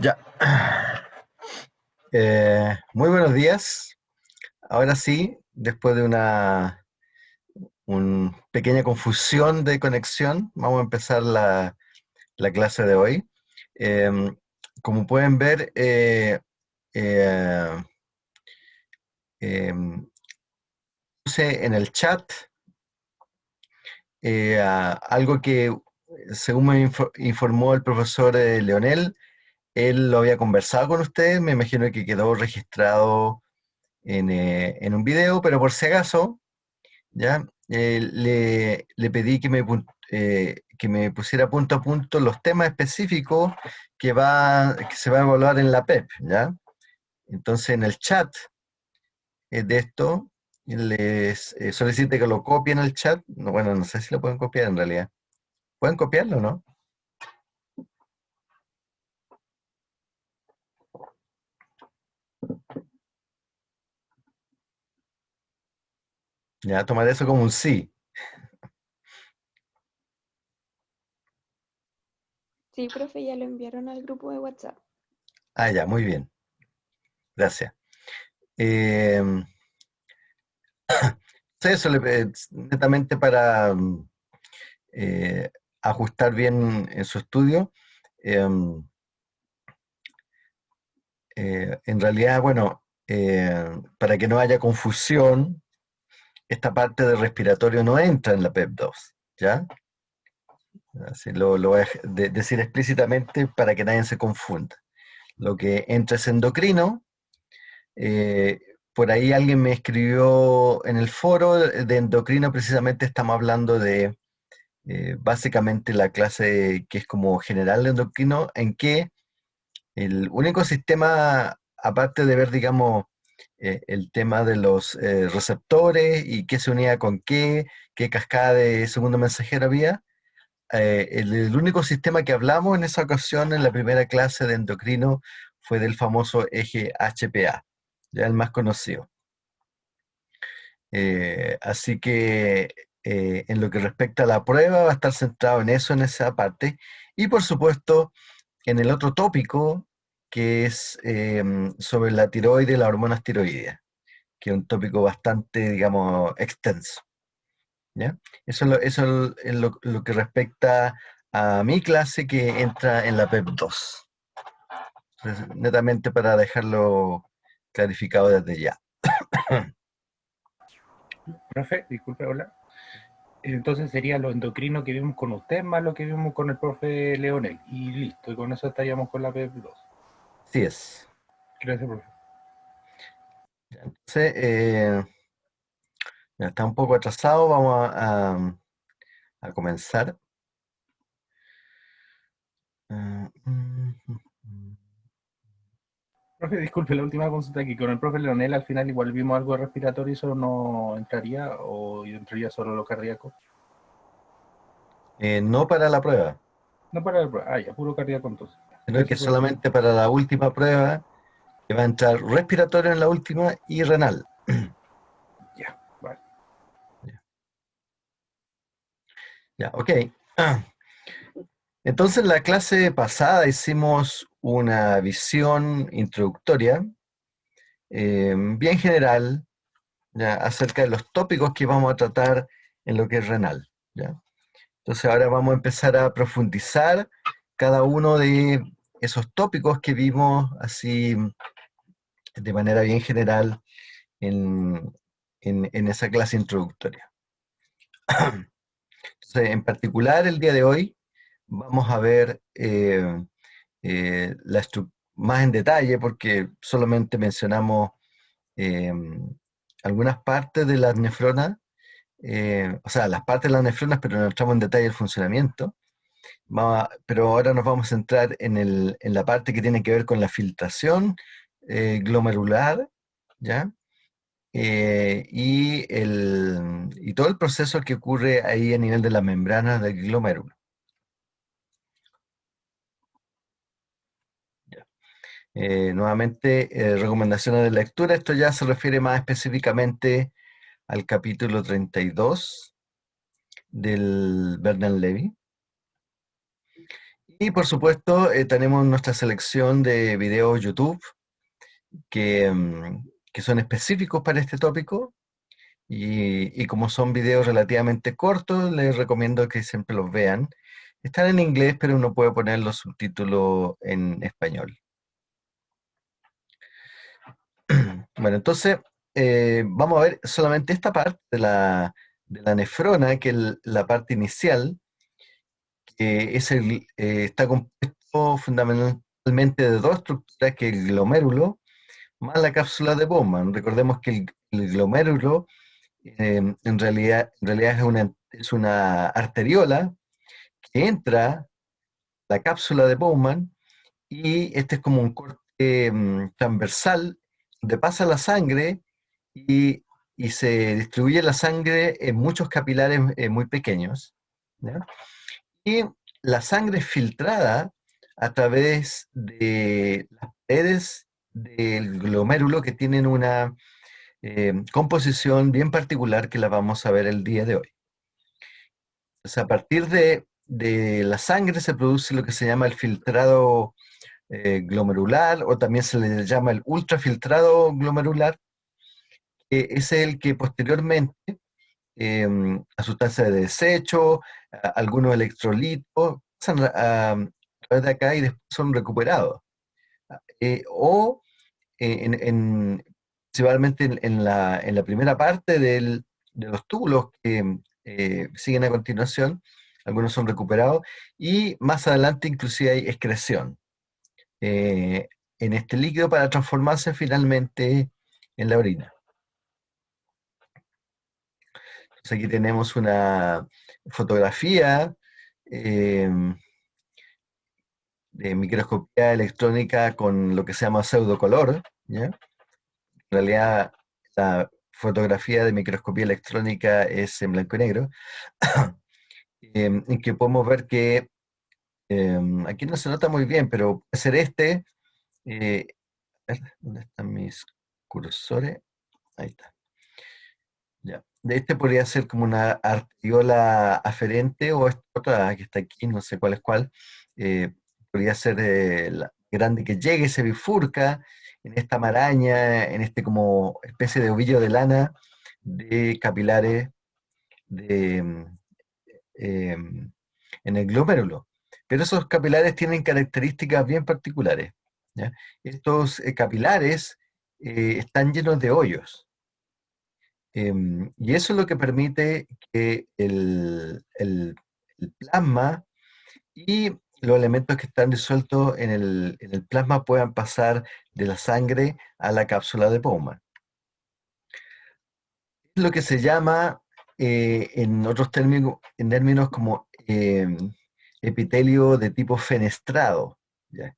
Ya. Muy buenos días. Ahora sí, después de una pequeña confusión de conexión, vamos a empezar la clase de hoy. Eh, Como pueden ver, eh, eh, puse en el chat algo que, según me informó el profesor Leonel, él lo había conversado con ustedes. Me imagino que quedó registrado en un video, pero por si acaso, ¿ya? Le pedí que me pusiera punto a punto los temas específicos que se va a evaluar en la PEP, ¿ya? Entonces, en el chat de esto, les solicito que lo copien el chat. No, bueno, no sé si lo pueden copiar en realidad. ¿Pueden copiarlo, no? Ya, tomar eso como un sí. Sí, profe, ya lo enviaron al grupo de WhatsApp. Ah, ya, muy bien. Gracias. Eh, sí, netamente para eh, ajustar bien en su estudio. Em, en realidad, bueno, para que no haya confusión, esta parte del respiratorio no entra en la PEP 2, ¿ya? Así lo voy a decir explícitamente para que nadie se confunda. Lo que entra es endocrino. eh, por ahí alguien me escribió en el foro de endocrino, precisamente estamos hablando de básicamente la clase que es como general de endocrino, en que el único sistema, aparte de ver, digamos, el tema de los receptores y qué se unía con qué cascada de segundo mensajero había, el único sistema que hablamos en esa ocasión, en la primera clase de endocrino, fue del famoso eje HPA, ya el más conocido. Así que en lo que respecta a la prueba, va a estar centrado en eso, en esa parte. Y por supuesto, en el otro tópico, que es sobre la tiroide y las hormonas tiroideas, que es un tópico bastante, digamos, extenso. ¿Ya? Eso es lo que respecta a mi clase que entra en la PEP 2. Entonces, netamente para dejarlo clarificado desde ya. Profe, disculpe, hola. Entonces sería lo endocrino que vimos con usted más lo que vimos con el profe Leonel. Y listo, y con eso estaríamos con la PEP 2. Así es. Gracias, profe. Entonces, ya está un poco atrasado, vamos a comenzar. Ah, Profe, disculpe, la última consulta aquí. Con el profe Leonel al final igual vimos algo de respiratorio y eso no entraría o entraría solo lo cardíaco. no para la prueba, No para el... Ah, ya, puro cardíaco entonces. sino que Gracias, profe. solamente para la última prueba, que va a entrar respiratorio en la última y renal. Ya, vale. Ya, ya, ok. Entonces, la clase pasada hicimos una visión introductoria, bien general, ya, acerca de los tópicos que vamos a tratar en lo que es renal. ¿Ya? Entonces, ahora vamos a empezar a profundizar cada uno de esos tópicos que vimos así de manera bien general en, en esa clase introductoria. Entonces, en particular, el día de hoy vamos a ver más en detalle, porque solamente mencionamos eh, algunas partes de las nefronas, o sea, las partes de las nefronas, pero no entramos en detalle el funcionamiento. Pero ahora nos vamos a centrar en la parte que tiene que ver con la filtración glomerular, ¿ya? Y todo el proceso que ocurre ahí a nivel de la membrana del glomérulo. ¿Ya? Nuevamente, recomendaciones de lectura. Esto ya se refiere más específicamente al capítulo 32 del Bernard Levy. Y por supuesto, tenemos nuestra selección de videos YouTube que, que son específicos para este tópico. Y como son videos relativamente cortos, les recomiendo que siempre los vean. Están en inglés, pero uno puede poner los subtítulos en español. Bueno, entonces vamos a ver solamente esta parte de la nefrona, que es la parte inicial, que está compuesto fundamentalmente de dos estructuras, que es el glomérulo más la cápsula de Bowman. Recordemos que el glomérulo en realidad es una arteriola que entra a la cápsula de Bowman, y este es como un corte transversal donde pasa la sangre y, y se distribuye la sangre en muchos capilares muy pequeños, ¿ya? Y la sangre es filtrada a través de las paredes del glomérulo, que tienen una composición bien particular que la vamos a ver el día de hoy. Entonces, a partir de la sangre se produce lo que se llama el filtrado glomerular, o también se le llama el ultrafiltrado glomerular, que es el que posteriormente a sustancias de desecho, algunos electrolitos, pasan a través de acá y después son recuperados. O principalmente en la primera parte de los túbulos que siguen a continuación, algunos son recuperados, y más adelante inclusive hay excreción eh, en este líquido para transformarse finalmente en la orina. Entonces aquí tenemos una fotografía eh, de microscopía electrónica con lo que se llama pseudocolor, ¿ya? En realidad, la fotografía de microscopía electrónica es en blanco y negro, en que podemos ver que aquí no se nota muy bien, pero puede ser este. eh, a ver, ¿dónde están mis cursores? Ahí está. Ya. De este podría ser como una arteriola aferente, o esta otra que está aquí, no sé cuál es cuál. eh, Podría ser la grande, que llegue, se bifurca en esta maraña, en este como especie de ovillo de lana de capilares de, en el glomérulo. Pero esos capilares tienen características bien particulares, ¿ya? Estos capilares están llenos de hoyos. Y eso es lo que permite que el plasma y los elementos que están disueltos en el plasma puedan pasar de la sangre a la cápsula de Bowman. Es lo que se llama, en otros términos como epitelio de tipo fenestrado, ¿ya?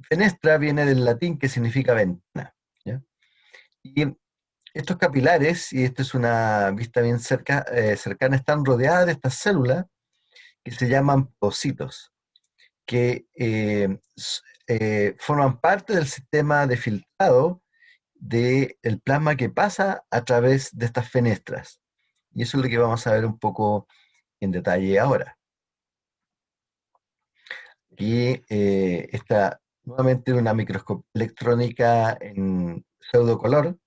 Fenestra viene del latín, que significa ventana, ¿ya? Y estos capilares, y esta es una vista bien cercana, están rodeadas de estas células que se llaman pocitos, que forman parte del sistema de filtrado del plasma que pasa a través de estas fenestras. Y eso es lo que vamos a ver un poco en detalle ahora. Aquí está nuevamente una microscopía electrónica en pseudocolor.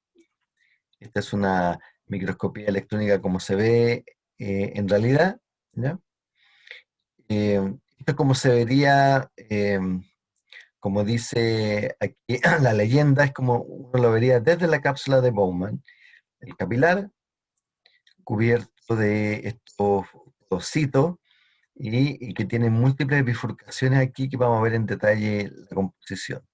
Esta es una microscopía electrónica como se ve en realidad, ¿ya? Esto es como se vería, como dice aquí la leyenda, es como uno lo vería desde la cápsula de Bowman, el capilar cubierto de estos pocitos, y que tiene múltiples bifurcaciones aquí, que vamos a ver en detalle la composición.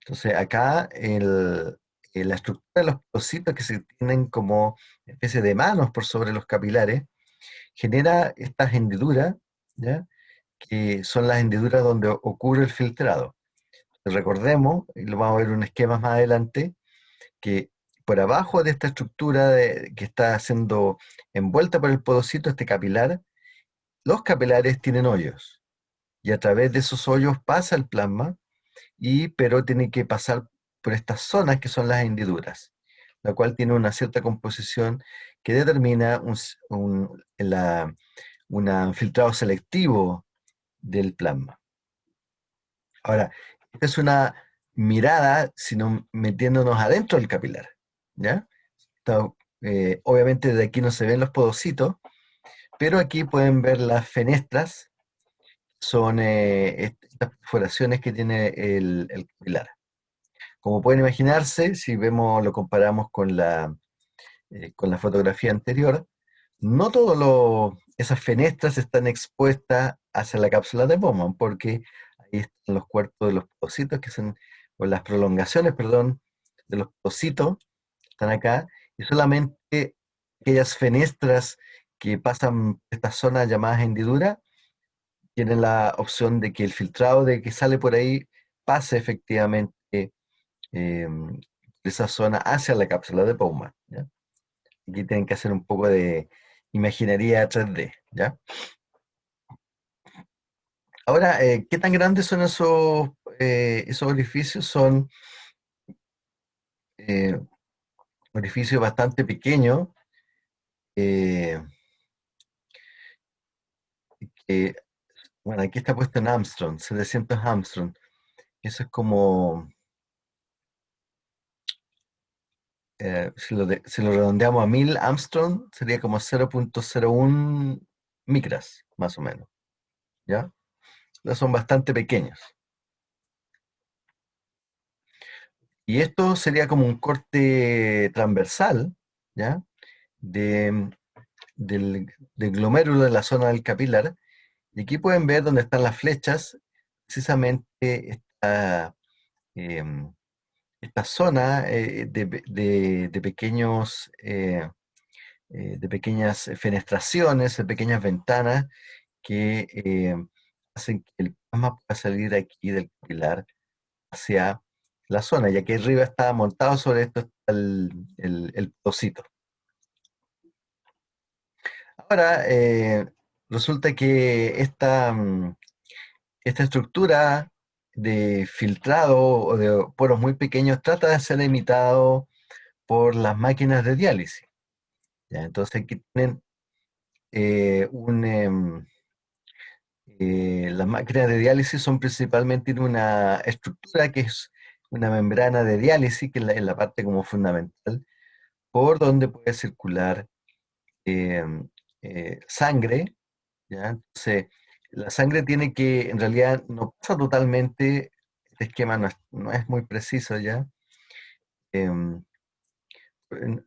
Entonces acá la estructura de los pocitos, que se tienen como especie de manos por sobre los capilares, genera estas hendiduras, ¿ya? Que son las hendiduras donde ocurre el filtrado. Recordemos, y lo vamos a ver en un esquema más adelante, que por abajo de esta estructura que está siendo envuelta por el podocito, este capilar, los capilares tienen hoyos, y a través de esos hoyos pasa el plasma, pero tiene que pasar por estas zonas que son las hendiduras, la cual tiene una cierta composición que determina un filtrado selectivo del plasma. Ahora, esta es una mirada, sino metiéndonos adentro del capilar, ¿ya? Obviamente de aquí no se ven los podocitos, pero aquí pueden ver las fenestras, son estas perforaciones que tiene el capilar. Como pueden imaginarse, si lo comparamos con la fotografía anterior, no todas esas fenestras están expuestas hacia la cápsula de Bowman, porque ahí están los cuerpos de los pocitos, o las prolongaciones, perdón, de los pocitos, están acá, y solamente aquellas fenestras que pasan por estas zonas llamadas hendiduras, tienen la opción de que el filtrado de que sale por ahí pase efectivamente de esa zona hacia la cápsula de Bowman, ¿ya? Aquí tienen que hacer un poco de imaginería 3D, ¿ya? Ahora, ¿qué tan grandes son esos orificios? Son eh, orificios bastante pequeños, eh, que, bueno, aquí está puesto en Armstrong, 700 Armstrong. Eso es como, si lo redondeamos a 1000 Armstrong, sería como 0.01 micras, más o menos, ¿ya? Entonces son bastante pequeños. Y esto sería como un corte transversal, ¿ya? De, del glomérulo de la zona del capilar. Y aquí pueden ver dónde están las flechas, precisamente em, esta zona de pequeños, de pequeñas fenestraciones, de pequeñas ventanas que hacen que el plasma pueda salir aquí del capilar hacia la zona, y aquí arriba está montado sobre esto está el pocito. Ahora, resulta que esta estructura de filtrado o de poros muy pequeños trata de ser imitado por las máquinas de diálisis, ¿ya? Entonces aquí tienen las máquinas de diálisis son principalmente una estructura que es una membrana de diálisis, que es en la parte como fundamental, por donde puede circular eh, sangre, ¿ya? Entonces, la sangre tiene que, en realidad, no pasa totalmente, este esquema no es muy preciso ya, em,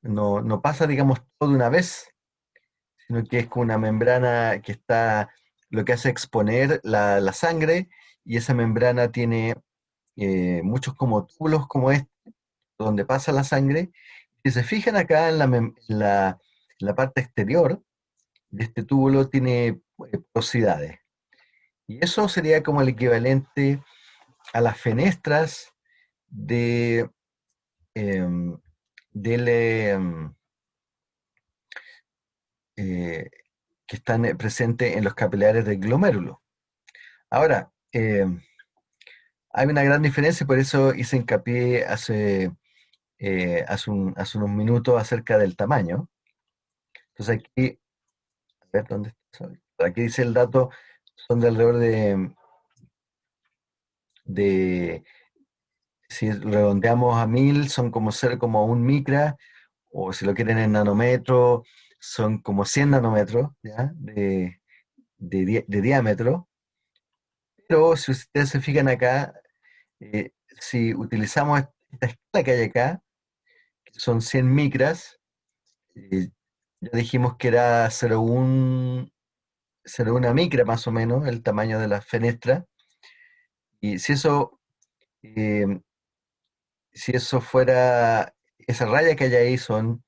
no pasa, digamos, todo de una vez, sino que es con una membrana que está, lo que hace exponer la sangre, y esa membrana tiene muchos como túbulos como este, donde pasa la sangre. Si se fijan acá en la parte exterior de este túbulo, tiene porosidades. Y eso sería como el equivalente a las fenestras de, em, del, eh, que están presentes en los capilares del glomérulo. Ahora, hay una gran diferencia, y por eso hice hincapié hace unos minutos acerca del tamaño. Entonces aquí, a ver, ¿dónde está? Aquí dice el dato, son de alrededor de si redondeamos a 1000, son como 0,1 micra, o si lo quieren en nanómetros, son como 100 nanómetros, ¿ya? De diámetro. Pero si ustedes se fijan acá, si utilizamos esta escala que hay acá, que son 100 micras, eh, ya dijimos que era 0,1 micra más o menos el tamaño de la fenestra, y eh, si eso fuera, esa raya que hay ahí son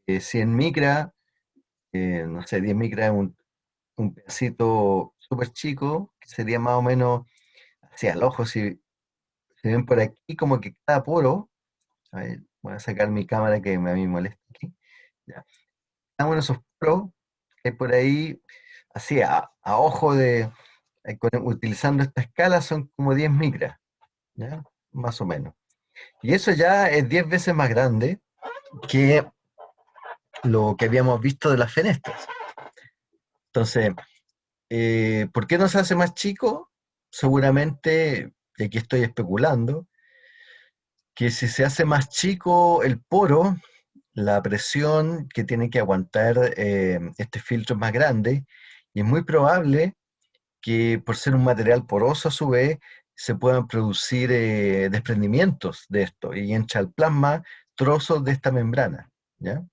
100 micras, no sé, 10 micras es un pedacito súper chico, que sería más o menos hacia el ojo. Si se ven por aquí, como que cada poro, a ver, voy a sacar mi cámara que a mí me molesta aquí, ya. Cada uno de esos poros que hay por ahí, así a ojo utilizando esta escala, son como 10 micras, ¿ya? Más o menos. Y eso ya es 10 veces más grande que lo que habíamos visto de las fenestras. Entonces, ¿por qué no se hace más chico? Seguramente, y aquí estoy especulando, que si se hace más chico el poro, la presión que tiene que aguantar este filtro es más grande, y es muy probable que por ser un material poroso a su vez, se puedan producir desprendimientos de esto, y entra al plasma trozos de esta membrana, ¿ya?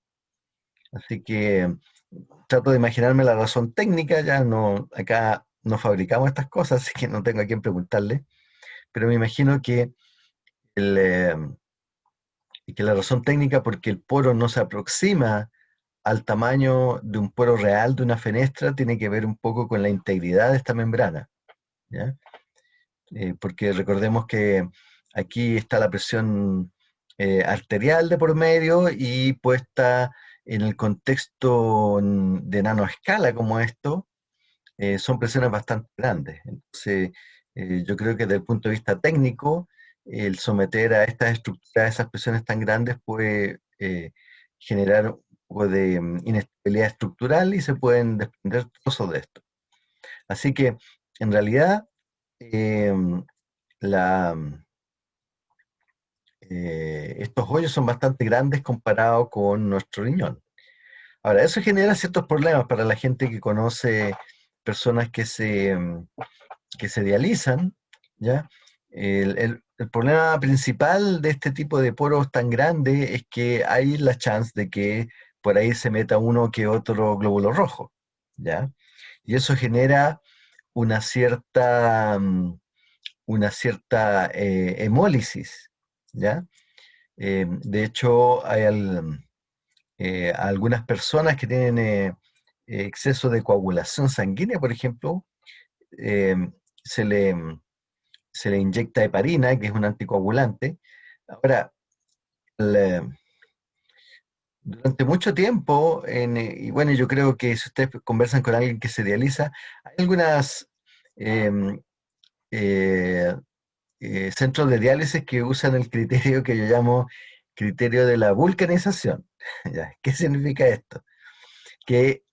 Así que trato de imaginarme la razón técnica, ya no, acá no fabricamos estas cosas, así que no tengo a quién preguntarle, pero me imagino el, eh, que la razón técnica porque el poro no se aproxima al tamaño de un poro real de una fenestra tiene que ver un poco con la integridad de esta membrana, ¿ya? Porque recordemos que aquí está la presión arterial de por medio y puesta en el contexto de nanoescala como esto, son presiones bastante grandes. Entonces, yo creo que desde el punto de vista técnico, el someter a estas estructuras a esas presiones tan grandes puede generar un poco de inestabilidad estructural y se pueden desprender trozos de esto. Así que, en realidad, eh, la, estos hoyos son bastante grandes comparados con nuestro riñón. Ahora, eso genera ciertos problemas para la gente que conoce personas que se dializan, ¿ya? El problema principal de este tipo de poros tan grandes es que hay la chance de que por ahí se meta uno que otro glóbulo rojo, ¿ya? Y eso genera una cierta, hemólisis, ¿ya? De hecho, hay algunas personas que tienen exceso de coagulación sanguínea, por ejemplo, eh, se le, se le inyecta heparina, que es un anticoagulante. Ahora, el, durante mucho tiempo, y bueno, yo creo que si ustedes conversan con alguien que se dializa, hay algunas em, eh, centros de diálisis que usan el criterio que yo llamo criterio de la vulcanización. ¿Ya? ¿Qué significa esto? Que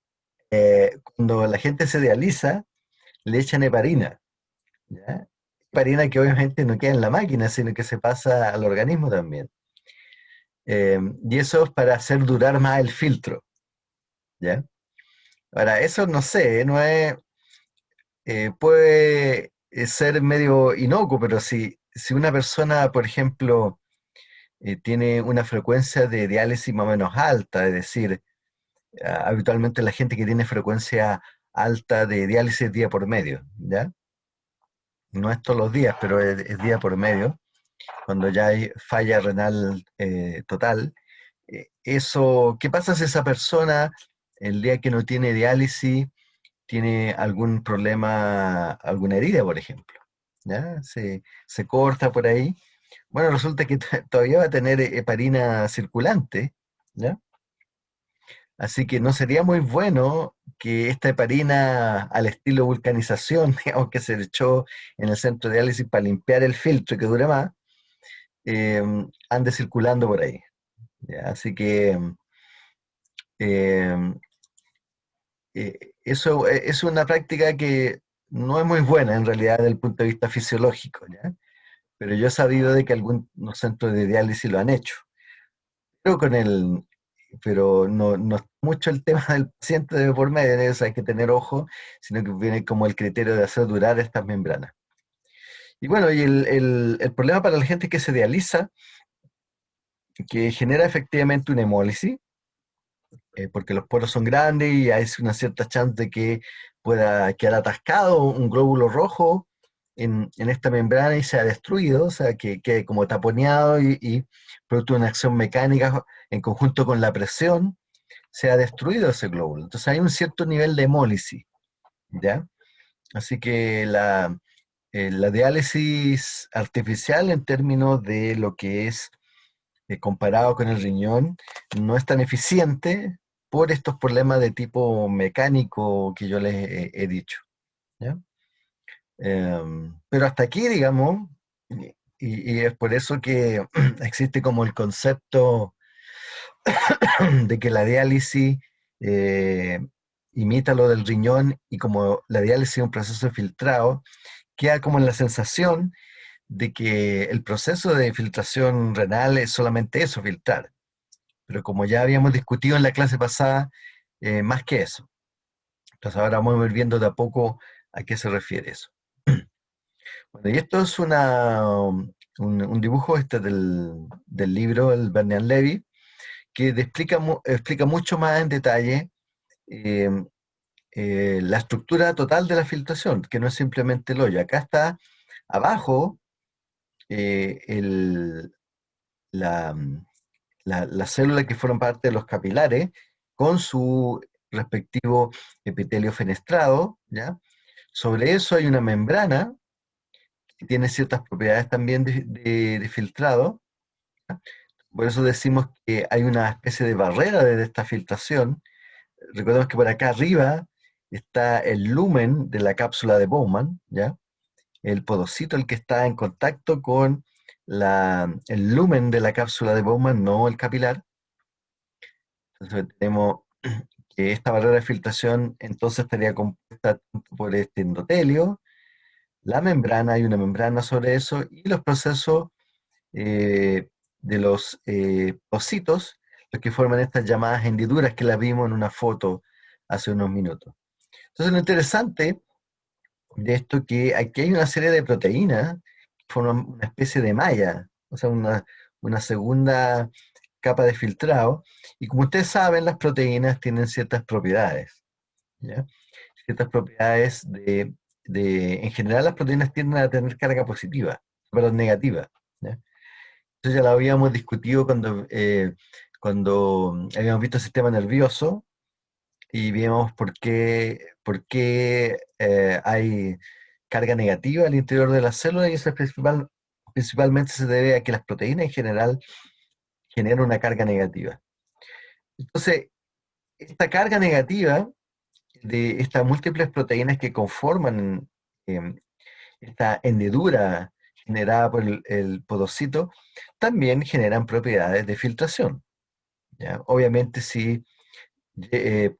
cuando la gente se dializa, le echan heparina, ¿ya? Heparina que obviamente no queda en la máquina, sino que se pasa al organismo también. Y eso es para hacer durar más el filtro, ¿ya? Ahora, eso no sé, no es, puede ser medio inocuo, pero si una persona, por ejemplo, tiene una frecuencia de diálisis más o menos alta, es decir, habitualmente la gente que tiene frecuencia alta de diálisis día por medio, ¿ya? No es todos los días, pero es día por medio, cuando ya hay falla renal total. Eso, ¿qué pasa si esa persona, el día que no tiene diálisis, tiene algún problema, alguna herida, por ejemplo? ¿Ya? Se corta por ahí. Bueno, resulta que todavía va a tener heparina circulante, ¿ya? Así que no sería muy bueno que esta heparina al estilo vulcanización, digamos, que se le echó en el centro de diálisis para limpiar el filtro y que dure más, eh, ande circulando por ahí, ¿ya? Así que eh, eso es una práctica que no es muy buena en realidad desde el punto de vista fisiológico, ¿ya? Pero yo he sabido de que algunos centros de diálisis lo han hecho. Pero pero no es mucho el tema del paciente de por medio, ¿no? O sea, hay que tener ojo, sino que viene como el criterio de hacer durar estas membranas. Y bueno, y el problema para la gente que se dializa, que genera efectivamente una hemólisis, porque los poros son grandes y hay una cierta chance de que pueda quedar atascado un glóbulo rojo en esta membrana y sea destruido, o sea, que quede como taponeado y producto de una acción mecánica en conjunto con la presión, sea destruido ese glóbulo. Entonces hay un cierto nivel de hemólisis, ¿ya? Así que la diálisis artificial en términos de lo que es comparado con el riñón, no es tan eficiente por estos problemas de tipo mecánico que yo les he dicho, ¿ya? Pero hasta aquí, digamos, y es por eso que existe como el concepto de que la diálisis eh, imita lo del riñón y como la diálisis es un proceso de filtrado, queda como en la sensación de que el proceso de filtración renal es solamente eso, filtrar. Pero como ya habíamos discutido en la clase pasada, más que eso. Entonces ahora vamos a ir viendo de a poco a qué se refiere eso. Bueno, y esto es un dibujo del libro, el Bernian Levy, que explica mucho más en detalle eh, la estructura total de la filtración, que no es simplemente el hoyo. Acá está abajo eh, el- la, las células que fueron parte de los capilares con su respectivo epitelio fenestrado, ¿ya? Sobre eso hay una membrana que tiene ciertas propiedades también de filtrado. Por eso decimos que hay una especie de barrera de esta filtración. Recordemos que por acá arriba está el lumen de la cápsula de Bowman, ¿ya? El podocito, el que está en contacto con el lumen de la cápsula de Bowman, no el capilar. Entonces tenemos que esta barrera de filtración entonces estaría compuesta por este endotelio, la membrana, hay una membrana sobre eso, y los procesos de los pocitos, los que forman estas llamadas hendiduras que las vimos en una foto hace unos minutos. Entonces lo interesante de esto es que aquí hay una serie de proteínas que forman una especie de malla, o sea, una segunda capa de filtrado, y como ustedes saben, las proteínas tienen ciertas propiedades, ¿ya? Ciertas propiedades en general las proteínas tienden a tener carga positiva, pero negativa, ¿ya? Eso ya lo habíamos discutido cuando habíamos visto el sistema nervioso y vimos por qué hay carga negativa al interior de las células, y eso principalmente se debe a que las proteínas en general generan una carga negativa. Entonces, esta carga negativa de estas múltiples proteínas que conforman em, esta hendidura generada por el podocito, también generan propiedades de filtración, ¿ya? Obviamente, si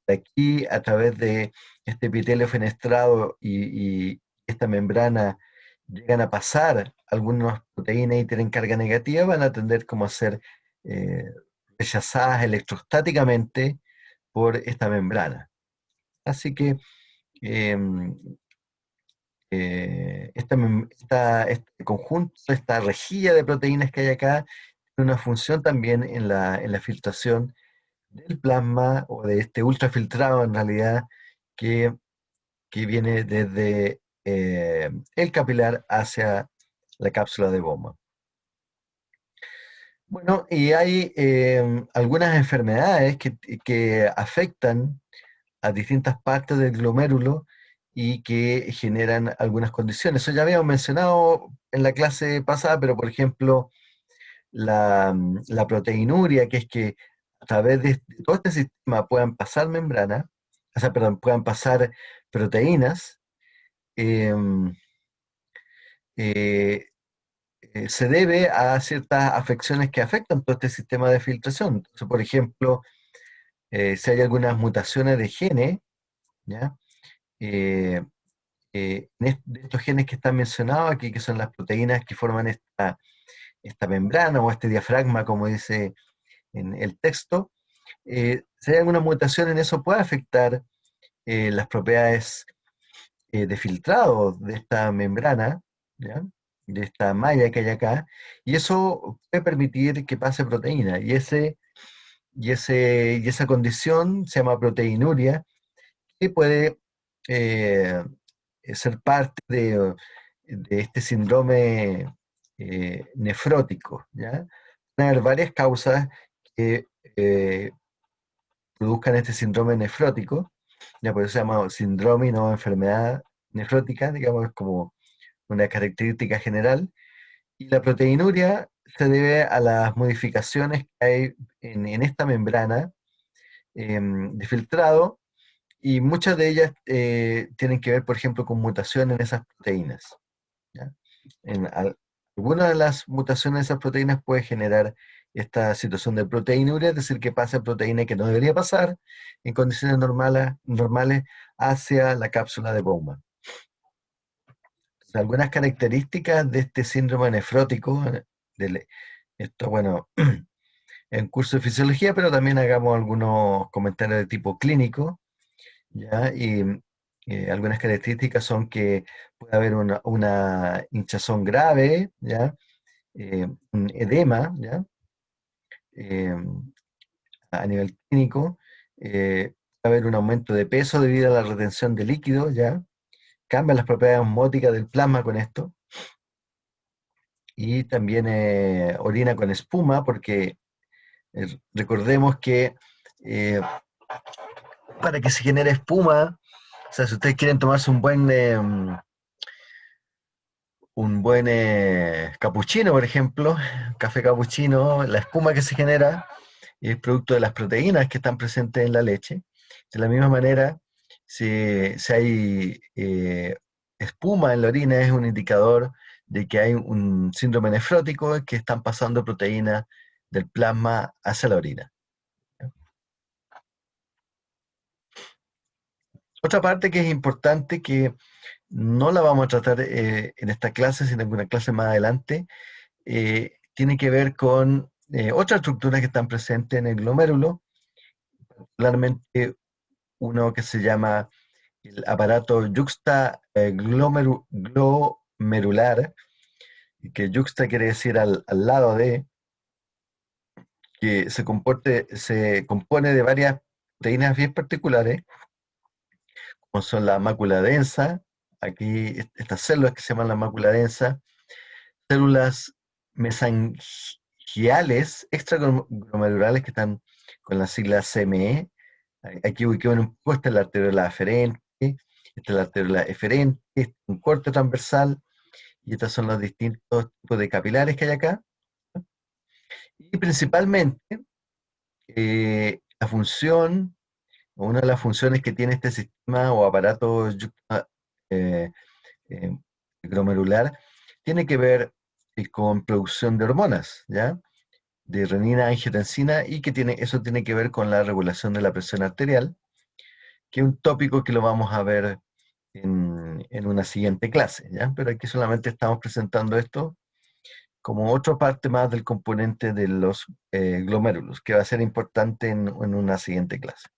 aquí a través de este epitelio fenestrado y esta membrana llegan a pasar algunas proteínas y tienen carga negativa, van a tender como a ser eh, rechazadas electrostáticamente por esta membrana. Así que em, este conjunto, esta rejilla de proteínas que hay acá, tiene una función también en la filtración del plasma o de este ultrafiltrado en realidad que, que viene desde el capilar hacia la cápsula de Bowman. Bueno, y hay algunas enfermedades que afectan a distintas partes del glomérulo y que generan algunas condiciones. Eso ya habíamos mencionado en la clase pasada, pero por ejemplo, la proteinuria, que es que a través de todo este sistema puedan pasar membrana, o sea, perdón, puedan pasar proteínas, em, eh, se debe a ciertas afecciones que afectan todo este sistema de filtración. Entonces, por ejemplo, si hay algunas mutaciones de genes, ¿ya? Eh, de estos genes que están mencionados aquí, que son las proteínas que forman esta membrana o este diafragma, como dice en el texto, si hay alguna mutación en eso puede afectar las propiedades de filtrado de esta membrana, ¿ya? De esta malla que hay acá, y eso puede permitir que pase proteína, y esa condición se llama proteinuria, que puede eh, ser parte de este síndrome nefrótico, ¿ya? Pueden haber varias causas que produzcan este síndrome nefrótico, ya por eso se llama síndrome y no enfermedad nefrótica, digamos, es como una característica general. Y la proteinuria se debe a las modificaciones que hay en esta membrana de filtrado, y muchas de ellas tienen que ver, por ejemplo, con mutaciones en esas proteínas, ¿ya? Alguna de las mutaciones de esas proteínas puede generar esta situación de proteinuria, es decir, que pasa proteína que no debería pasar en condiciones normales hacia la cápsula de Bowman. Algunas características de este síndrome nefrótico, esto, bueno, en curso de fisiología, pero también hagamos algunos comentarios de tipo clínico, ¿ya? Y algunas características son que puede haber una hinchazón grave, ¿ya? Un edema, ¿ya? Eh, a nivel clínico, puede haber un aumento de peso debido a la retención de líquido, ¿ya? Cambian las propiedades osmóticas del plasma con esto, y también orina con espuma, porque recordemos que para que se genere espuma, o sea, si ustedes quieren tomarse un buen capuchino, por ejemplo, café capuchino, la espuma que se genera es producto de las proteínas que están presentes en la leche. De la misma manera, si hay espuma en la orina, es un indicador de que hay un síndrome nefrótico, que están pasando proteínas del plasma hacia la orina. Otra parte que es importante, que no la vamos a tratar en esta clase, sino en una clase más adelante, tiene que ver con otras estructuras que están presentes en el glomérulo, particularmente uno que se llama el aparato glomerular, que yuxta quiere decir al lado de, que se compone de varias proteínas bien particulares, como son la mácula densa, aquí estas células que se llaman la mácula densa, células mesangiales extraglomerulares que están con la sigla CME. Aquí ubiquemos un poco, esta es la arteriola aferente, esta es la arteriola eferente, este es un corte transversal, y estos son los distintos tipos de capilares que hay acá. Y principalmente, la función, o una de las funciones que tiene este sistema o aparato eh, eh, glomerular, tiene que ver con producción de hormonas, ¿ya? De renina, angiotensina, y que eso tiene que ver con la regulación de la presión arterial, que es un tópico que lo vamos a ver en una siguiente clase, ¿ya? Pero aquí solamente estamos presentando esto como otra parte más del componente de los glomérulos, que va a ser importante en una siguiente clase.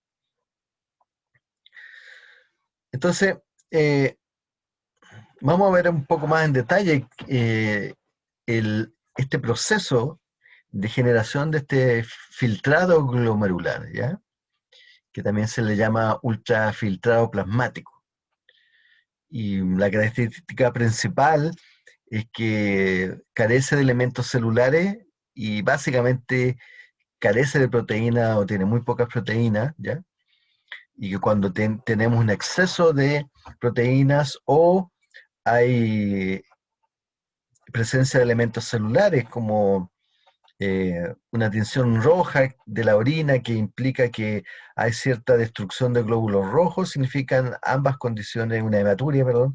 Entonces, vamos a ver un poco más en detalle este proceso de generación de este filtrado glomerular, ¿ya? Que también se le llama ultrafiltrado plasmático. Y la característica principal es que carece de elementos celulares y básicamente carece de proteína o tiene muy pocas proteínas, ¿ya? Y que cuando tenemos un exceso de proteínas o hay presencia de elementos celulares como una tinción roja de la orina que implica que hay cierta destrucción de glóbulos rojos, significan ambas condiciones, una hematuria, perdón,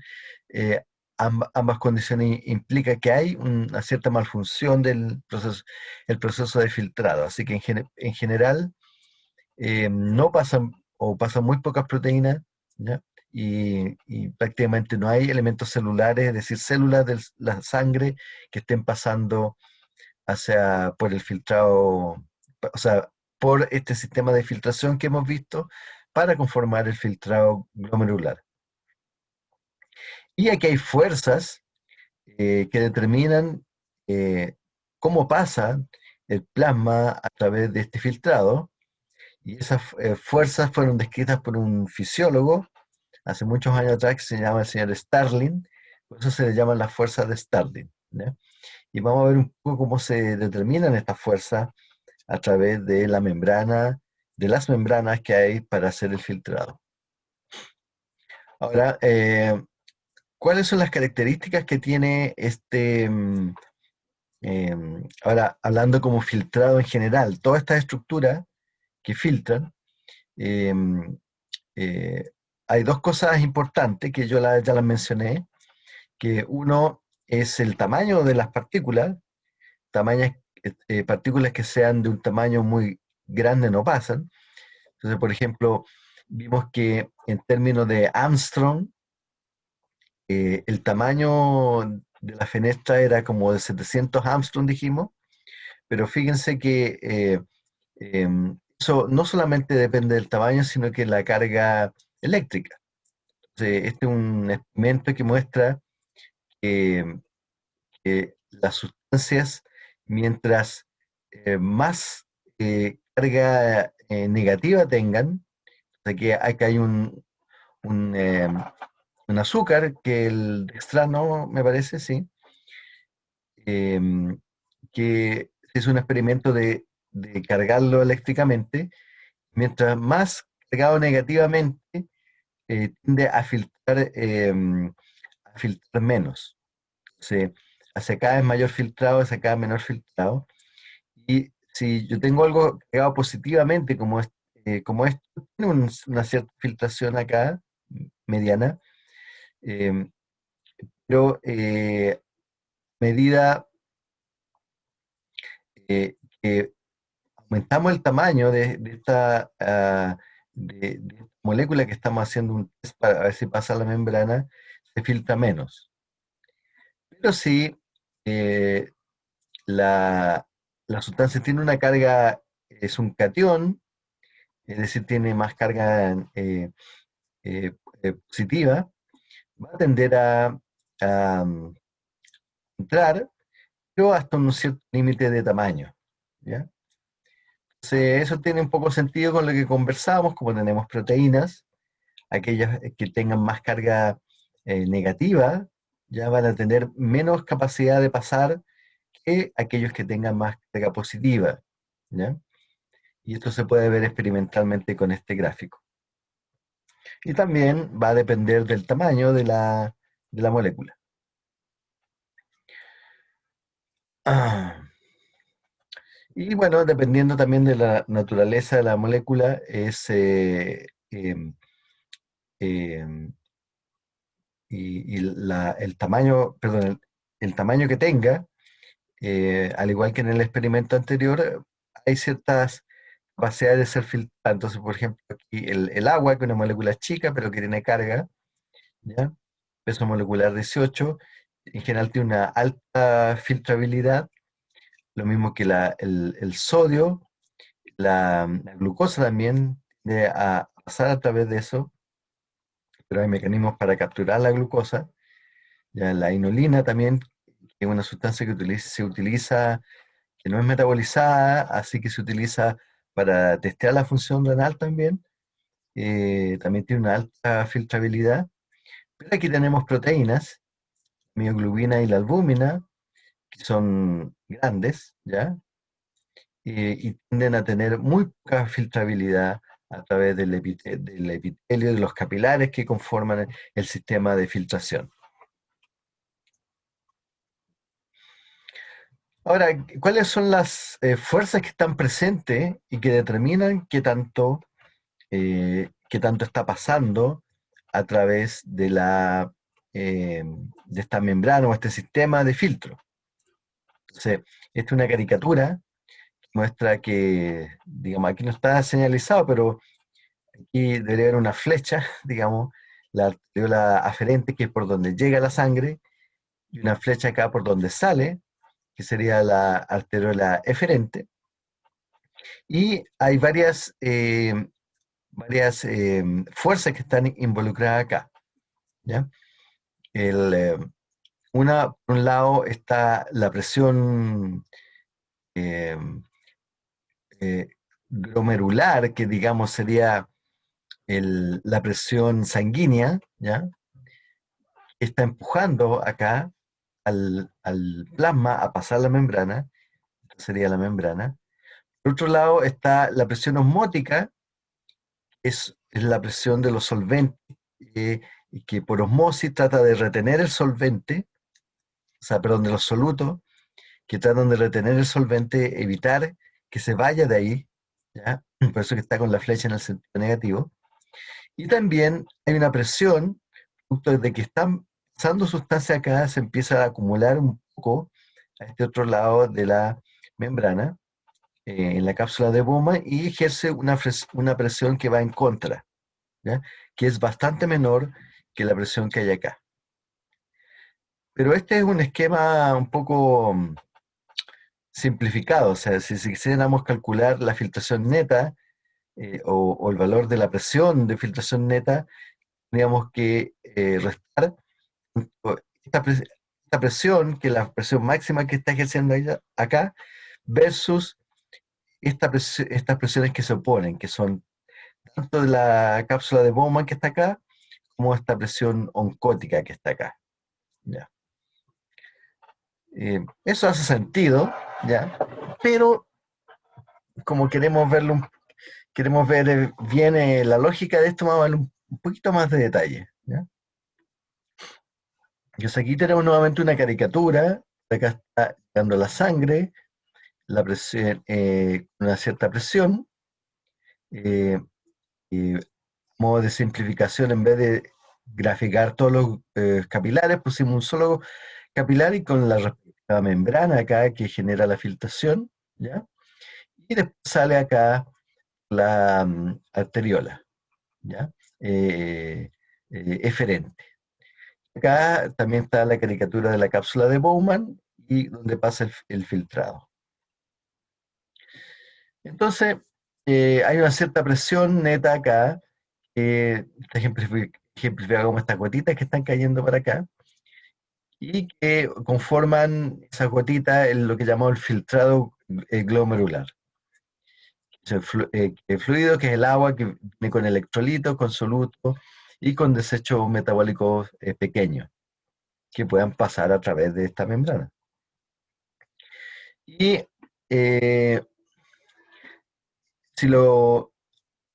eh, ambas condiciones implica que hay una cierta malfunción del proceso, el proceso de filtrado. Así que en general no pasan o pasan muy pocas proteínas, ¿ya? Y prácticamente no hay elementos celulares, es decir, células de la sangre que estén pasando por el filtrado, o sea, por este sistema de filtración que hemos visto para conformar el filtrado glomerular. Y aquí hay fuerzas que determinan cómo pasa el plasma a través de este filtrado, y esas fuerzas fueron descritas por un fisiólogo hace muchos años atrás que se llama el señor Starling, por eso se le llaman las fuerzas de Starling, ¿ya? Y vamos a ver un poco cómo se determinan estas fuerzas a través de la membrana, de las membranas que hay para hacer el filtrado. Ahora, ¿cuáles son las características que tiene ahora hablando como filtrado en general, todas estas estructuras que filtran? eh, eh, Hay dos cosas importantes que yo ya las mencioné, que uno es el tamaño de las partículas, tamaños partículas que sean de un tamaño muy grande no pasan. Entonces, por ejemplo, vimos que en términos de Armstrong, el tamaño de la fenestra era como de 700 Armstrong, dijimos, pero fíjense que eso no solamente depende del tamaño, sino que la carga eléctrica. Entonces, este es un experimento que muestra que, que las sustancias, mientras más carga negativa tengan, o sea que acá hay un, eh, un azúcar, que el dextrano, me parece, sí, em, que es un experimento de cargarlo eléctricamente. Mientras más cargado negativamente, tiende a filtrar menos. Entonces, hacia acá es mayor filtrado, hacia acá es menor filtrado. Y si yo tengo algo cargado positivamente, como esto, tiene una cierta filtración acá, mediana, eh, pero medida que aumentamos el tamaño de esta molécula que estamos haciendo un test para ver si pasa la membrana, se filtra menos. Pero si eh, la, la sustancia tiene una carga, es un catión, es decir, tiene más carga positiva, va a tender a entrar, pero hasta un cierto límite de tamaño, ¿ya? Entonces, eso tiene un poco sentido con lo que conversamos, como tenemos proteínas, aquellas que tengan más carga negativa, ya van a tener menos capacidad de pasar que aquellos que tengan más carga positiva, ¿ya? Y esto se puede ver experimentalmente con este gráfico. Y también va a depender del tamaño de la molécula. Y bueno, dependiendo también de la naturaleza de la molécula, em, el tamaño, perdón, el tamaño que tenga, al igual que en el experimento anterior, hay ciertas capacidades de ser filtrada. Entonces, por ejemplo, aquí el agua, que es una molécula chica, pero que tiene carga, ¿ya? Peso molecular 18, en general tiene una alta filtrabilidad, lo mismo que el sodio, la glucosa también, de a pasar a través de eso, pero hay mecanismos para capturar la glucosa. Ya la inulina también, que es una sustancia que se utiliza, que no es metabolizada, así que se utiliza para testear la función renal también. También tiene una alta filtrabilidad. Pero aquí tenemos proteínas, mioglobina y la albúmina, que son grandes, ¿ya? Y tienden a tener muy poca filtrabilidad a través del epitelio, de los capilares que conforman el sistema de filtración. Ahora, ¿cuáles son las fuerzas que están presentes y que determinan qué tanto está pasando a través de esta membrana o este sistema de filtro? Entonces, esta es una caricatura que muestra que, digamos, aquí no está señalizado, pero aquí debería haber una flecha, digamos, la arteriola aferente, que es por donde llega la sangre, y una flecha acá por donde sale, que sería la arteriola eferente. Y hay varias fuerzas que están involucradas acá, ¿ya? El, eh, por un lado está la presión eh, eh, glomerular, que digamos sería la presión sanguínea, ¿ya? Que está empujando acá al plasma a pasar la membrana, esta sería la membrana. Por otro lado está la presión osmótica, es la presión de los solventes, y que por osmosis trata de retener el solvente, o sea, perdón, de los solutos, que tratan de retener el solvente, evitar que se vaya de ahí, ¿ya? Por eso que está con la flecha en el sentido negativo. Y también hay una presión, producto de que están pasando sustancias acá, se empieza a acumular un poco a este otro lado de la membrana en la cápsula de Bowman y ejerce una presión que va en contra, ¿ya? Que es bastante menor que la presión que hay acá. Pero este es un esquema un poco simplificado, o sea, si quisiéramos calcular la filtración neta o el valor de la presión de filtración neta, tendríamos que restar esta, esta presión, que es la presión máxima que está ejerciendo acá, versus estas presiones que se oponen, que son tanto de la cápsula de Bowman que está acá, como esta presión oncótica que está acá. ¿Ya? Eso hace sentido, ¿ya? Pero como queremos ver bien la lógica de esto, vamos a ver un poquito más de detalle. ¿Ya? Entonces aquí tenemos nuevamente una caricatura, acá está dando la sangre, la presión, una cierta presión, modo de simplificación, en vez de graficar todos los capilares, pusimos un solo capilar y con la respectiva membrana acá que genera la filtración, ¿ya? Y después sale acá la arteriola, ¿ya? Eferente. Acá también está la caricatura de la cápsula de Bowman y donde pasa el filtrado. Entonces, hay una cierta presión neta acá, ejemplificada como estas gotitas que están cayendo para acá, y que conforman esas gotitas en lo que llamamos el filtrado glomerular. El fluido que es el agua que viene con electrolitos, con solutos y con desechos metabólicos pequeños que puedan pasar a través de esta membrana. Y en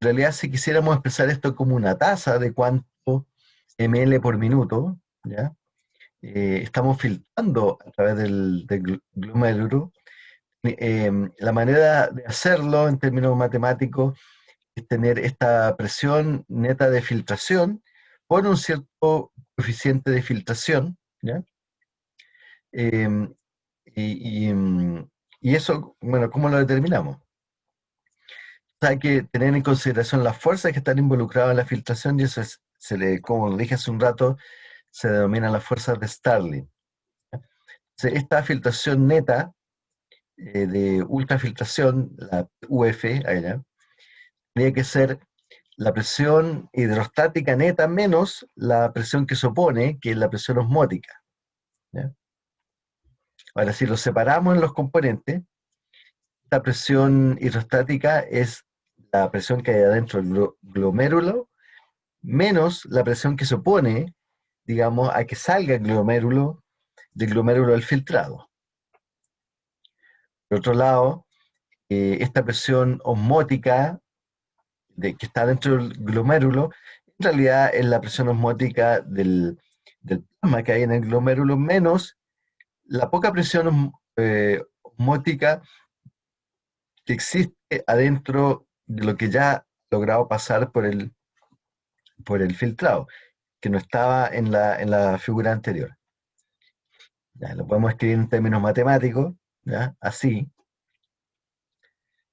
realidad, si quisiéramos expresar esto como una tasa de cuánto ml por minuto, ¿ya? Estamos filtrando a través del glomérulo. La manera de hacerlo en términos matemáticos es tener esta presión neta de filtración por un cierto coeficiente de filtración, ¿ya? Y eso, bueno, ¿cómo lo determinamos? Hay que tener en consideración las fuerzas que están involucradas en la filtración y eso como lo dije hace un rato, se denominan las fuerzas de Starling. Entonces, esta filtración neta de ultrafiltración, la UF, allá, tendría que ser la presión hidrostática neta menos la presión que se opone, que es la presión osmótica. ¿Ya? Ahora, si lo separamos en los componentes, esta presión hidrostática es la presión que hay adentro del glomérulo menos la presión que se opone, digamos, a que salga el glomérulo del glomérulo del filtrado. Por otro lado, esta presión osmótica que está dentro del glomérulo, en realidad es la presión osmótica del plasma que hay en el glomérulo menos la poca presión osmótica que existe adentro de lo que ya ha logrado pasar por el filtrado, que no estaba en la figura anterior. Ya, lo podemos escribir en términos matemáticos, ¿ya? Así,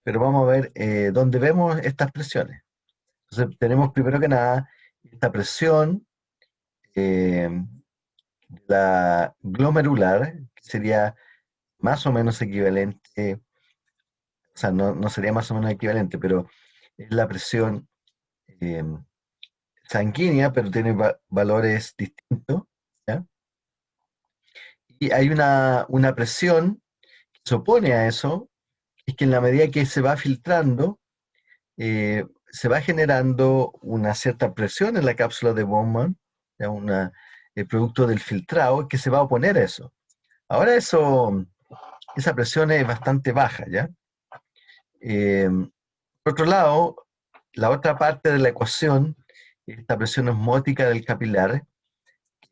pero vamos a ver dónde vemos estas presiones. Entonces, tenemos primero que nada esta presión, la glomerular, que sería más o menos equivalente, o sea, no sería más o menos equivalente, pero es la presión eh, sanguínea, pero tiene valores distintos, ¿ya? Y hay una presión que se opone a eso, es que en la medida que se va filtrando, se va generando una cierta presión en la cápsula de Bowman, ¿ya? El producto del filtrado, que se va a oponer a eso. Ahora esa presión es bastante baja, ¿ya? Por otro lado, la otra parte de la ecuación, esta presión osmótica del capilar,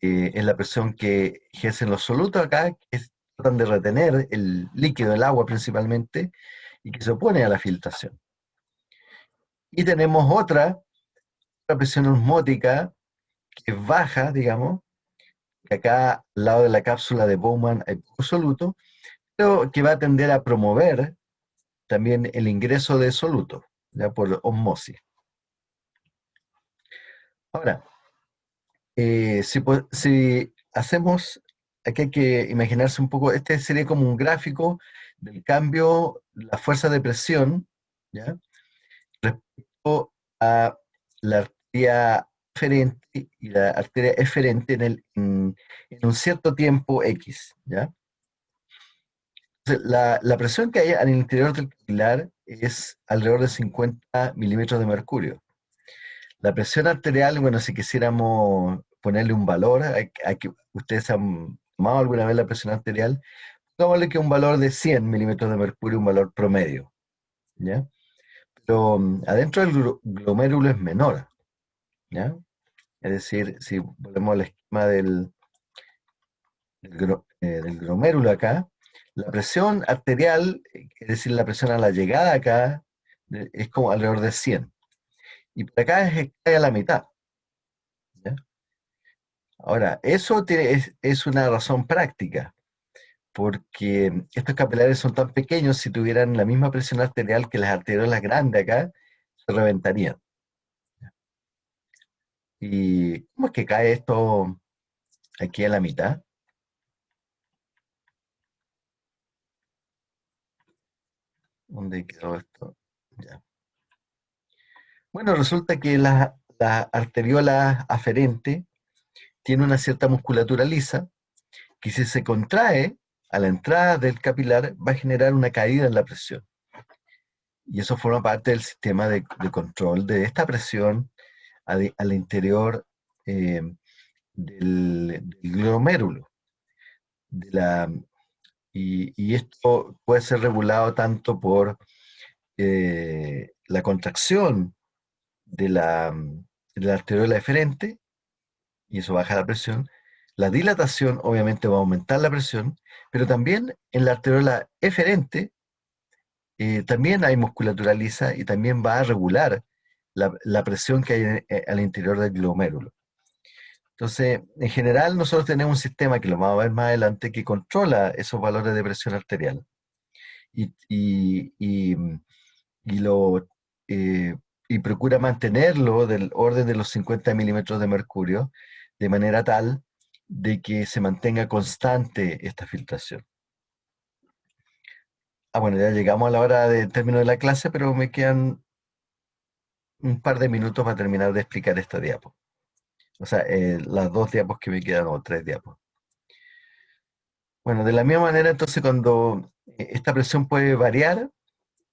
es la presión que ejercen los solutos acá, que tratan de retener el líquido, el agua principalmente, y que se opone a la filtración. Y tenemos otra presión osmótica que es baja, digamos, que acá al lado de la cápsula de Bowman hay poco soluto, pero que va a tender a promover también el ingreso de soluto, ya por osmosis. Ahora, si hacemos, aquí hay que imaginarse un poco, este sería como un gráfico del cambio, la fuerza de presión, ¿ya? Respecto a la arteria aferente y la arteria eferente en un cierto tiempo X, ¿ya? Entonces, la presión que hay al interior del capilar es alrededor de 50 milímetros de mercurio. La presión arterial, bueno, si quisiéramos ponerle un valor, a que ustedes han tomado alguna vez la presión arterial, pongámosle que un valor de 100 milímetros de mercurio, un valor promedio, ¿ya? Pero adentro del glomérulo es menor, ¿ya? Es decir, si volvemos al esquema del glomérulo acá, la presión arterial, es decir, la presión a la llegada acá, es como alrededor de 100. Y por acá cae a la mitad, ¿ya? Ahora, eso es una razón práctica, porque estos capilares son tan pequeños, si tuvieran la misma presión arterial que las arteriolas grandes acá, se reventarían. ¿Y cómo es que cae esto aquí a la mitad? ¿Dónde quedó esto? Ya. Bueno, resulta que la arteriola aferente tiene una cierta musculatura lisa que si se contrae a la entrada del capilar va a generar una caída en la presión. Y eso forma parte del sistema de control de esta presión al interior eh, del glomérulo. De la, y esto puede ser regulado tanto por la contracción de la arteriola eferente, y eso baja la presión. La dilatación obviamente va a aumentar la presión, pero también en la arteriola eferente también hay musculatura lisa y también va a regular la presión que hay al interior del glomérulo. Entonces, en general, nosotros tenemos un sistema que lo vamos a ver más adelante que controla esos valores de presión arterial y, y- y, mm, y lo, eh, y procura mantenerlo del orden de los 50 milímetros de mercurio de manera tal de que se mantenga constante esta filtración. Bueno, ya llegamos a la hora de término de la clase, pero me quedan un par de minutos para terminar de explicar esta diapo. O sea, las dos diapos que me quedan, o tres diapos. Bueno, de la misma manera, entonces, cuando esta presión puede variar,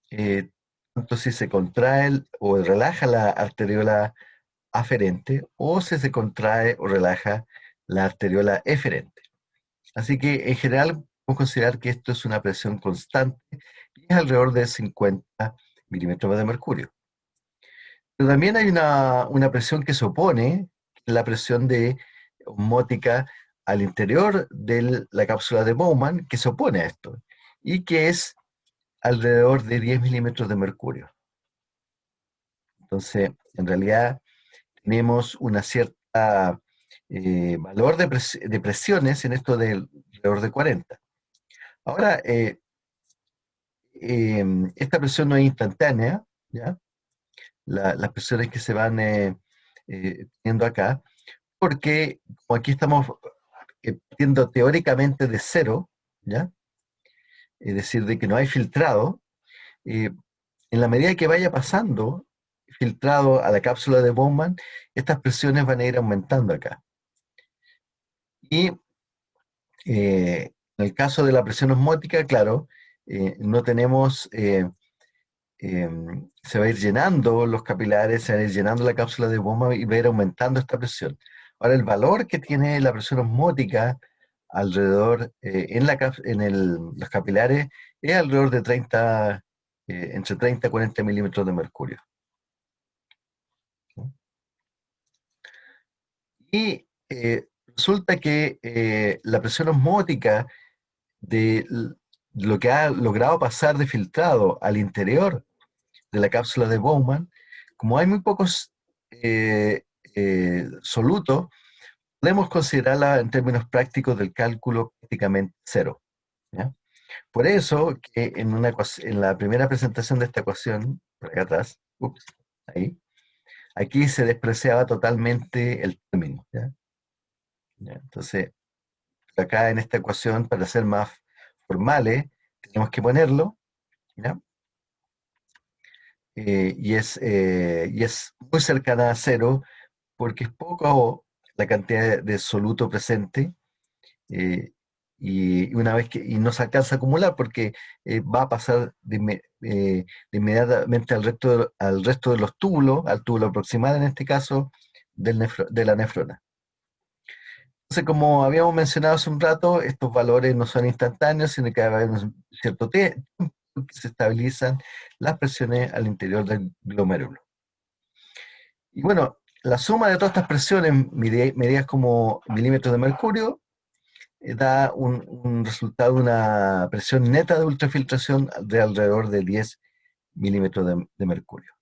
eh, tanto si se contrae o relaja la arteriola aferente, o si se contrae o relaja la arteriola eferente. Así que, en general, podemos considerar que esto es una presión constante y es alrededor de 50 milímetros de mercurio. Pero también hay una presión que se opone, la presión de osmótica al interior de la cápsula de Bowman, que se opone a esto, y que es alrededor de 10 milímetros de mercurio. Entonces, en realidad, tenemos una cierta valor de presiones en esto de alrededor de 40. Ahora, esta presión no es instantánea, ¿ya? Las presiones que se van teniendo acá, porque como aquí estamos partiendo teóricamente de cero, ¿ya? Es decir, de que no hay filtrado, eh, en la medida que vaya pasando filtrado a la cápsula de Bowman, estas presiones van a ir aumentando acá. Y en el caso de la presión osmótica, claro, no tenemos, se va a ir llenando los capilares, se va a ir llenando la cápsula de Bowman y va a ir aumentando esta presión. Ahora, el valor que tiene la presión osmótica alrededor, los capilares, es alrededor de 30, entre 30 y 40 milímetros de mercurio. ¿No? Y resulta que la presión osmótica de lo que ha logrado pasar de filtrado al interior de la cápsula de Bowman, como hay muy pocos solutos, podemos considerarla en términos prácticos del cálculo prácticamente cero, ¿ya? Por eso que en la primera presentación de esta ecuación, por acá atrás, ahí, aquí se despreciaba totalmente el término, ¿ya? ¿Ya? Entonces, acá en esta ecuación, para ser más formales, tenemos que ponerlo, ¿ya? Y es muy cercana a cero porque es poco la cantidad de soluto presente, eh, y una vez que y no se alcanza a acumular porque va a pasar de inmediatamente al resto de los túbulos, al túbulo proximal en este caso, de la nefrona. Entonces, como habíamos mencionado hace un rato, estos valores no son instantáneos, sino que va a haber un cierto tiempo que se estabilizan las presiones al interior del glomérulo. Y bueno, la suma de todas estas presiones medidas como milímetros de mercurio da un resultado de una presión neta de ultrafiltración de alrededor de 10 milímetros de mercurio.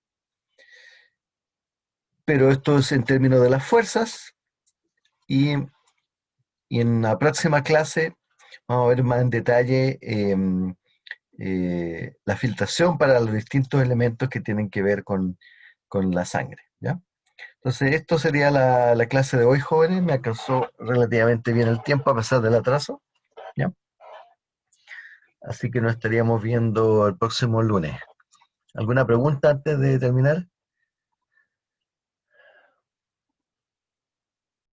Pero esto es en términos de las fuerzas, y en la próxima clase vamos a ver más en detalle la filtración para los distintos elementos que tienen que ver con la sangre, ¿ya? Entonces, esto sería la clase de hoy, jóvenes. Me alcanzó relativamente bien el tiempo a pesar del atraso, ¿ya? Así que nos estaríamos viendo el próximo lunes. ¿Alguna pregunta antes de terminar?